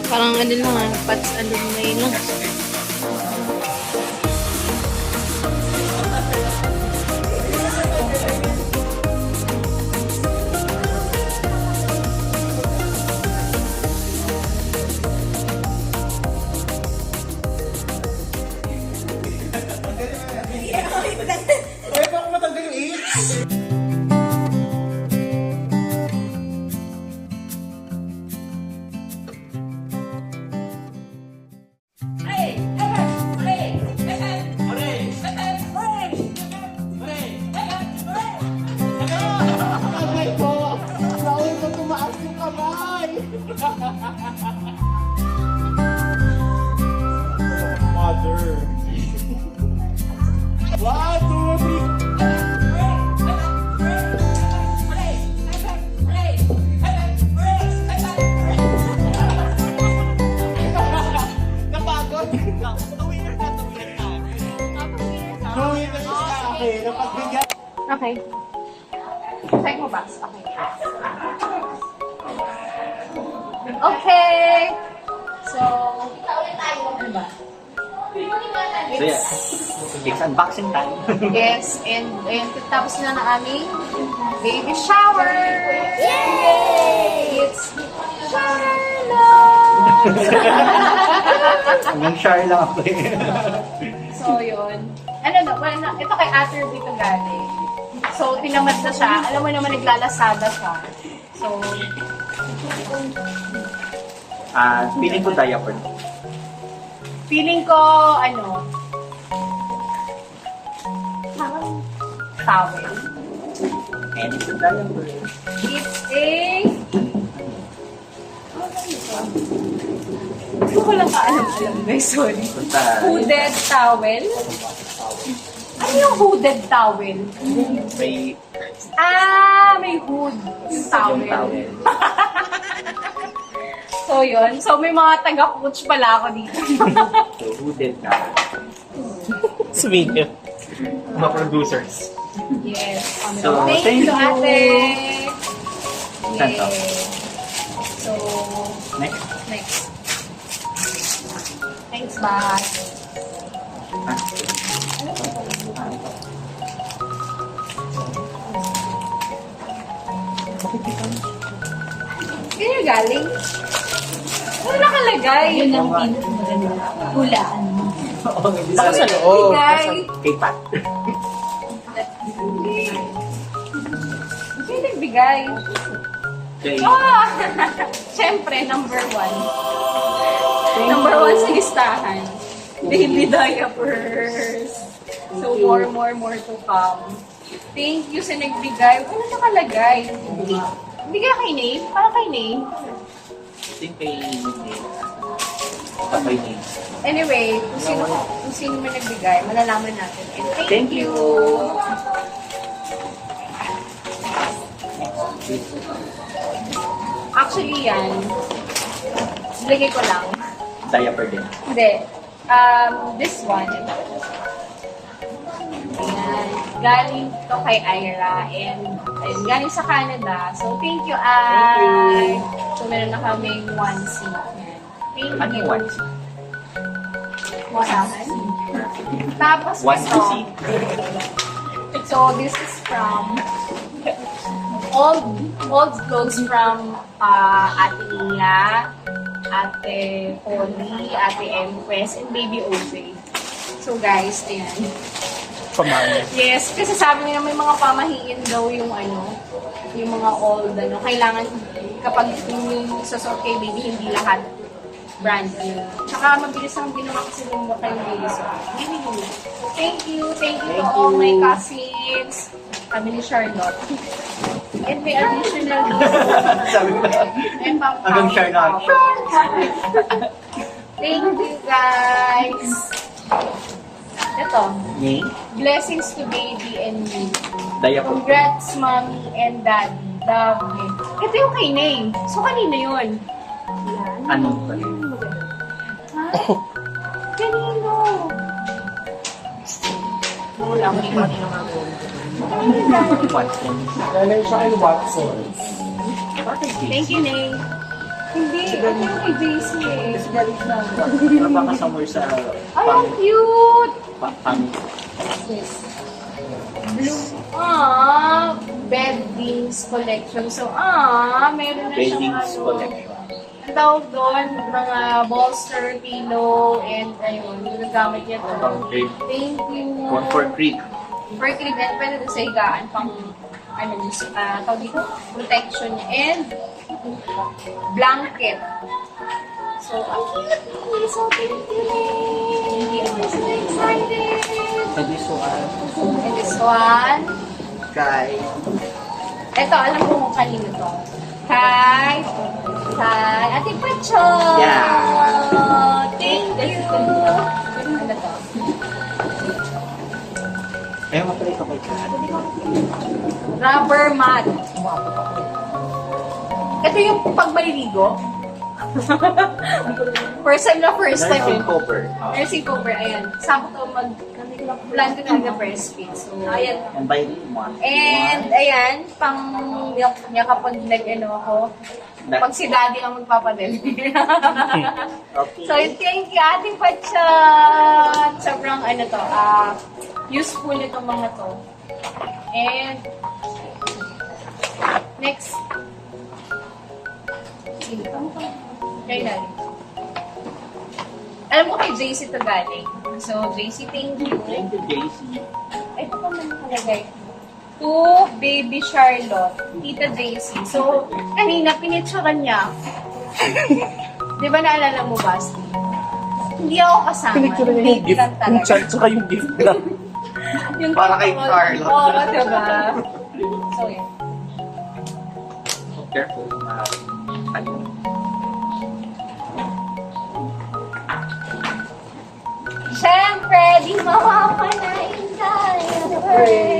Parang ano lang pats alumni lang. Kaya pa ako matanggal yung 8. Kamay ko! Bawal ko tumaas yung kamay! Mother! 1, 2, 3! Napagod! Tuwin na. Tuwin na sa akin. Napagbigyan. Okay. Try mo ba? Okay. Okay. So, ano ba? So yeah, it's unboxing time. Yes, and tapos na aming baby shower! Yay! It's Charlotte! Hanggang share lang ako eh. So, yun. Ano na, ito kay Ate Ruby to galing. So, tinamad na siya. Alam mo naman, naglalasada siya. So, Feeling ko diaper. feeling ko, ano, towel. And it's a diaper. It's a... Hindi ko lang kaalam-alam, guys. Sorry. Punta. Hooded towel? Ano yung hooded towel? May May hood. Yung towel. towel. So, yun. So, may mga taga-coach pala ako dito. So, hooded na. Sweet. Mga producers. Yes. So, thank thank you, you. ate. Saan to? Yay. So, Next. next. Thanks, bye. Kaya galing? Ano nakalagay? Yun ang hulaan mo. Oo, hindi Baka sa sa loob. Bigay. Kay Pat. Sino nagbigay? Kay... Ah! Siyempre, number 1. Number 1 sa listahan. Baby diapers. So, more to come. Thank you sa nagbigay. Ano nakalagay? Hindi kaya kay Nate? Parang kay Nate. I think kay... Kay name. Anyway, kung sino man nagbigay, malalaman natin. And thank you! Actually, yan. Lagay ko lang. Diaper din. Hindi. This one. Ayan. Galing to kay Ira. And ayun, galing sa Canada. So, thank you, Ay. So, meron na kaming onesie. Ayan. Thank Ano you. yung onesie? Onesie. Tapos, One to ito. see. So, this is from old clothes from Ate Nia, Ate Polly, Ate Empress, and Baby OJ. So, guys, ayan. Pamana. Yes, kasi sabi nila may mga pamahiin daw yung yung mga old, kailangan kapag yung sasot kay baby, hindi lahat brand new. Tsaka mabilis ang ginawa kasi yung kayong baby. So, anyway, thank you to all my cousins, kami ni Charlotte. And may additional Sabi ko na. and Hanggang Charlotte. Thank you, guys. Ito. Name? Blessings to baby and me. Diaper. Congrats, mommy and daddy. Love it. Ito yung kay Nay. So, kanina yun? Ano? Ha? Kanino? Wala ko yung kanino nga po. Watson. Galing siya kay Watson. Thank you, Nay. Hindi, ito yung kay JC eh. Kasi galing na. Pero baka somewhere sa Ay, ang cute! family. Yes. Blue. Beddings collection. So, meron na siyang Beddings collection. Ang tawag doon, mga bolster, pillow, and ayun, yung nagamit niya to. Okay. Thank you. One for Creek. For crib, and pwede doon sa higaan, pang, tawag dito, protection niya, and blanket. So, ang cute! So, thank you! I'm so excited! And this one, And this one, kay ito, alam ko kung kanino to. Kay Ate Pacho! Yeah. Thank you! Ano to? Ayaw mo pala ito kay Kat. Rubber mat. Ito yung pag maliligo. First time. Nursing cover. Nursing cover, ayan. Sako to plan ko na breastfeed. So, ayan. And by one. And, ayan, pang milk niya kapag ako. Pag si daddy ang magpapadeliver. Okay. So, thank you, Ate Pachat! Sobrang, useful itong mga to. And, next. Kay daddy. Alam ko kay JC to galing. So, JC, thank you. Thank you, JC. Ito pa man nakalagay. To Baby Charlotte, Tita JC. So, kanina, pinitsyokan niya. Di ba naalala mo, Basti? Hindi ako kasama. Pinicture niya yung Baby gift. lang Yung talaga. chan, tsaka yung gift lang. Yung Para kay totoo- Charlotte. Oo, diba? So, yun. Careful. Siyempre, di mawawala yung diapers.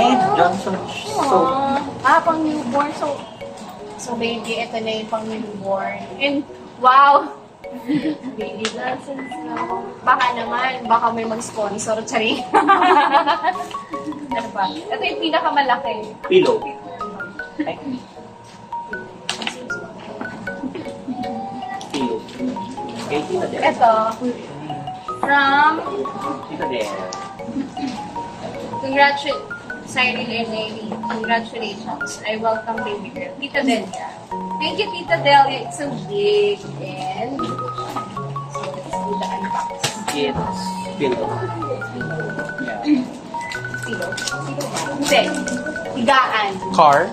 And Johnson soap. Pang newborn. So baby, ito na yung pang newborn. And, wow! Baby Johnson soap. Baka naman, baka may mag-sponsor. Tsari. Ano ba? Ito yung pinakamalaki. Pillow. Ay. Pillow. Okay, Tita Del. Ito, from Tita Del. Cyril and Neri, congratulations. I welcome baby girl. Tita Delia. Thank you, Tita Delia. It's so big. And, so let's do the unboxing. It's pillow. Yeah. Silo. Hindi. Higaan. Car?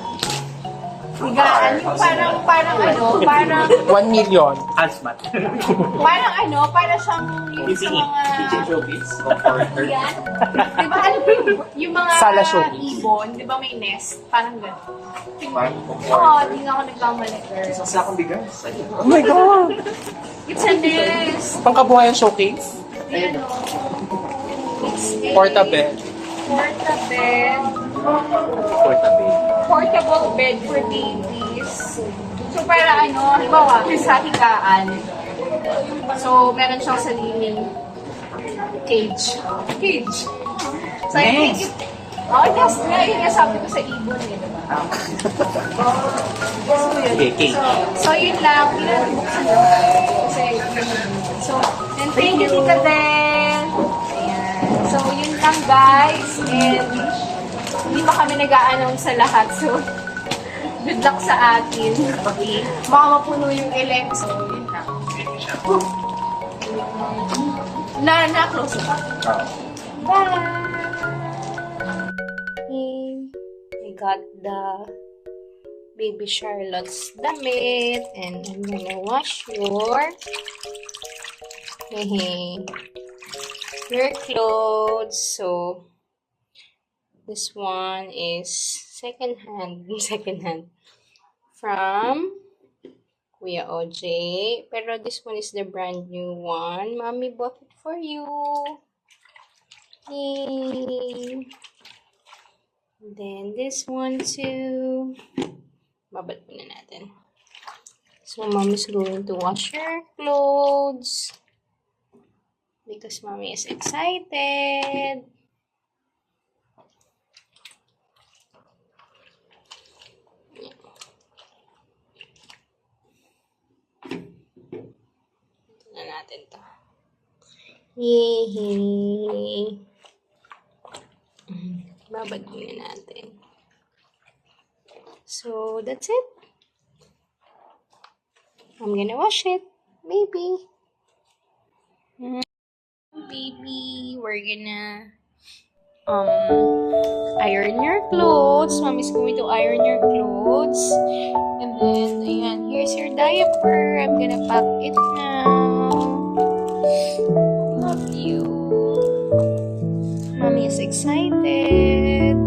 Higaan. Yung parang 1 million. Hazmat. para siyang yung sa mga... Kitchen showcase. Comforter. Yan. Di ba, alam mo yung mga Sala showcase. ibon, di ba may nest? Parang gano'n. Parang Oo, comforter. di nga ako nagkamali, girl. Isang sakong bigas. Oh my God! It's a nest. Pangkabuhayan showcase? Ayan o. It's a Portabed. portabed. Portable. Portable bed for babies. So, para halimbawa, sa higaan. So, meron siyang sariling cage. Cage. So, I think Yes. yes nga. Yun nga sabi ko sa ibon eh, diba? So, yun. Okay, cage. So, yun lang. Pinabuksan lang. Kasi, so, and thank you, Tita Del. Ayan. So, yun lang, guys. And, hindi pa kami nag-a-announce sa lahat. So, good luck sa atin. Okay. Baka mapuno yung elect. So, yun lang. Na-close pa. Bye! I got the baby Charlotte's damit and I'm gonna wash your clothes. So this one is secondhand from Kuya OJ. Pero this one is the brand new one. Mommy bought it for you. Yay! Then this one too. Babad muna natin. So mom is going to wash her clothes because mommy is excited. natin to. Yehey! Babad muna natin. So, that's it. I'm gonna wash it. Maybe. Baby, we're gonna iron your clothes. Mommy's going to iron your clothes. And then, ayan, here's your diaper. I'm gonna pack it now. Love you. Mommy is excited.